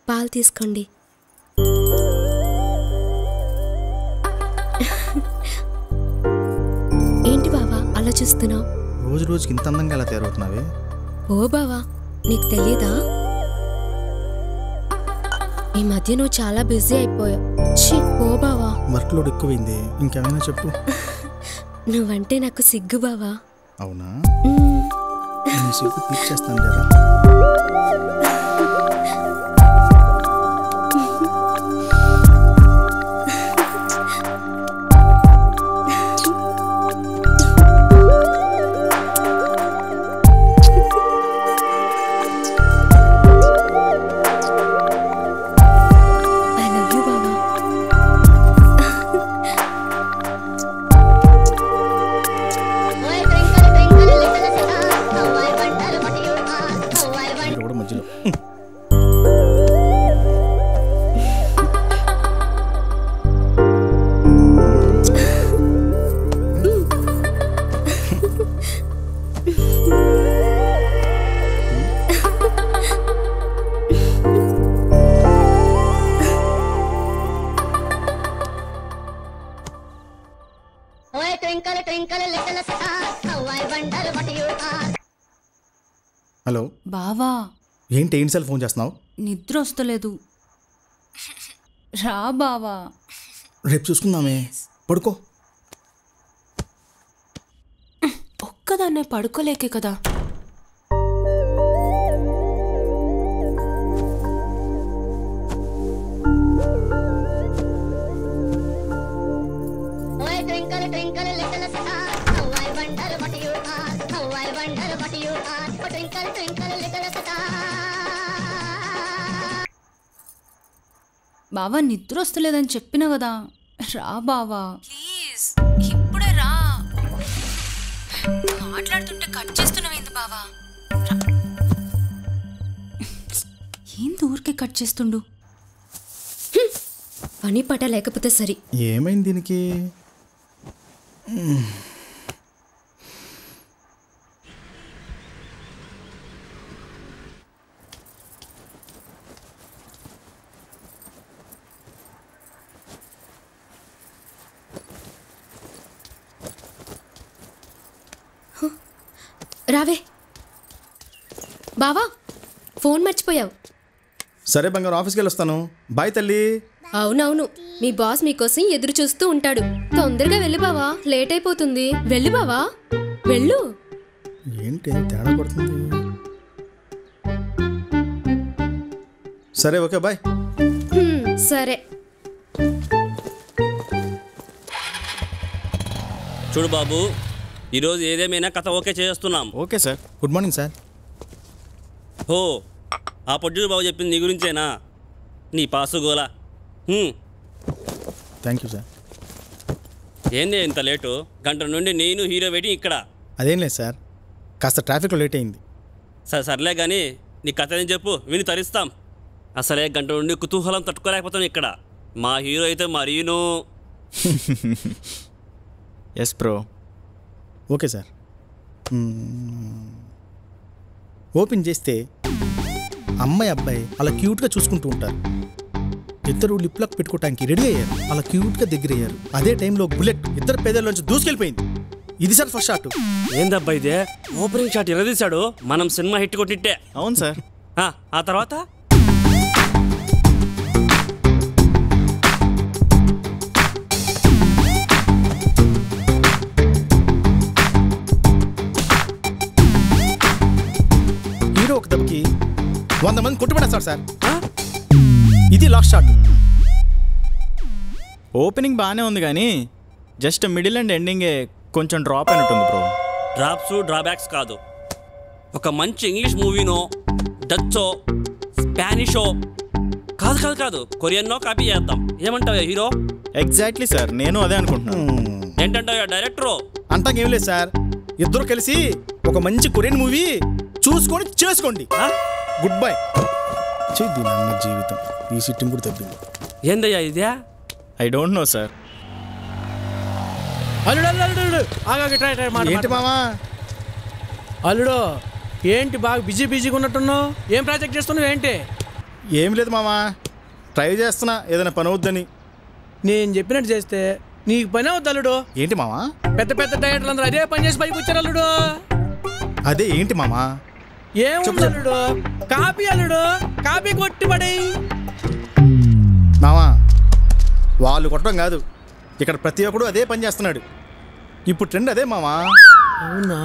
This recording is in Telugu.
పాలు తీసుకోండి. ఏంటి బావా అలా చూస్తున్నావు? రోజు రోజుకి ఇంత అందంగా ఎలా తయారవుతున్నావే? ఓ బావా, నీకు తెలీదా? ఈ మధ్య నువ్వు చాలా బిజీ అయిపోయావు. ఓ బావా, వర్క్ లోడ్ ఎక్కువైంది. ఇంకేమైనా చెప్పు. నువ్వంటే నాకు సిగ్గు బావా. అవునా? నీ సిగ్గు తీర్చేస్తాను జరా. హలో బావా, ఏంటి ఎన్నిసార్లు ఫోన్ చేస్తున్నావు? నిద్ర వస్తలేదు. రా బావా. రేపు చూసుకుందామే, పడుకో. ఒక్కదాన్నే పడుకోలేకే కదా. బావా, నిద్ర వస్తలేదని చెప్పినా కదా. రా బావా ప్లీజ్, ఇప్పుడే రా. మాట్లాడుతుంటే కట్ చేస్తున్నావేంది బావా? ఏంది ఊరికే కట్ చేస్తుండు? పని పట లేకపోతే సరి. ఏమైంది దీనికి? రావే బావా, ఫోన్ మర్చిపోయావు. సరే బంగారు, ఆఫీస్కి వెళ్ళి వస్తాను. బాయ్ తల్లి. అవునవును, మీ బాస్ మీకోసం ఎదురు చూస్తూ ఉంటాడు. తొందరగా వెళ్ళి బావా, లేట్ అయిపోతుంది. వెళ్ళు బావా, వెళ్ళు. ఏంటి తేడా పడుతుంది? సరే ఓకే బాయ్. సరే. చూడు బాబు, ఈరోజు ఏదేమైనా కథ ఓకే చేస్తున్నాం. Okay sir. Good morning sir. ఓ, ఆ పొడ్డు బాబు చెప్పింది నీ గురించేనా? నీ పాసు గోలా. Thank you sir. ఏంది ఇంత లేటు? గంట నుండి నేను హీరో వెయిటింగ్ ఇక్కడ. అదేం లేదు సార్, కాస్త ట్రాఫిక్లో లేట్ అయింది. సర్లే కానీ నీ కథ ఏం చెప్పు, విని తరిస్తాం. అసలే గంట నుండి కుతూహలం తట్టుకోలేకపోతాం ఇక్కడ. మా హీరో అయితే మరీను. Yes bro. Okay sir. Open చేస్తే అమ్మాయి అబ్బాయి అలా క్యూట్గా చూసుకుంటూ ఉంటారు. ఇద్దరు లిప్ లాక్ పెట్టుకోవడానికి రెడీ అయ్యారు. అలా క్యూట్గా దగ్గర అయ్యారు. అదే టైంలో బుల్లెట్ ఇద్దరు పేదల్లోంచి దూసుకెళ్ళిపోయింది. ఇది సార్ ఫస్ట్ షాట్. ఏందబ్బా ఇదే? ఓపెనింగ్ షాట్ ఎలా తీశాడు? మనం సినిమా హిట్ కొట్టిట్టే. అవును సార్. ఆ తర్వాత హీరో ఒక దెబ్బకి 100 మంది కొట్టుబడేస్తారు సార్. ఇది లాస్ట్ షాట్. ఓపెనింగ్ బాగానే ఉంది కానీ జస్ట్ మిడిల్ అండ్ ఎండింగే కొంచెం డ్రాప్ అయినట్టుంది బ్రో. డ్రాప్స్ డ్రాబ్యాక్స్ కాదు. ఒక మంచి ఇంగ్లీష్ మూవీనో, డచ్చో, స్పానిషో, కాదు కొరియన్నో కాపీ చేద్దాం. ఏమంటావు హీరో? ఎగ్జాక్ట్లీ సార్, నేను అదే అనుకుంటున్నాను. ఏంటంటావు డైరెక్టరు? అంటాకేం లేదు సార్, ఇద్దరు కలిసి ఒక మంచి కొరియన్ మూవీ చూసుకొని చేసుకోండి. Good bye. చేద్ది నాన్న జీవితం. ఈ సిట్టింగ్ కూడా తగ్గింది. ఏందయ్యా ఇదే? I don't know sir. ఏంటి మామా? అల్లుడు ఏంటి బాగా బిజీగా ఉన్నట్టున్నావు? ఏం ప్రాజెక్ట్ చేస్తున్నావు ఏంటి? ఏం లేదు మామా, ట్రై చేస్తున్నా ఏదైనా పని అవుద్దని. నేను చెప్పినట్టు చేస్తే నీకు పని అవుద్ది అల్లుడు. ఏంటి మామా? పెద్ద పెద్ద డైరెక్టర్లు అందరూ అదే పని చేసి పైకి వచ్చారు అల్లుడు. అదే ఏంటి మామా? ఏముంది అల్లుడు, కాపీ అల్లుడు, కాపీ కొట్టి పడి. మామా వాళ్ళు కొట్టడం కాదు, ఇక్కడ ప్రతి ఒక్కడు అదే పని చేస్తున్నాడు. ఇప్పుడు ట్రెండ్ అదే మామా. అవునా?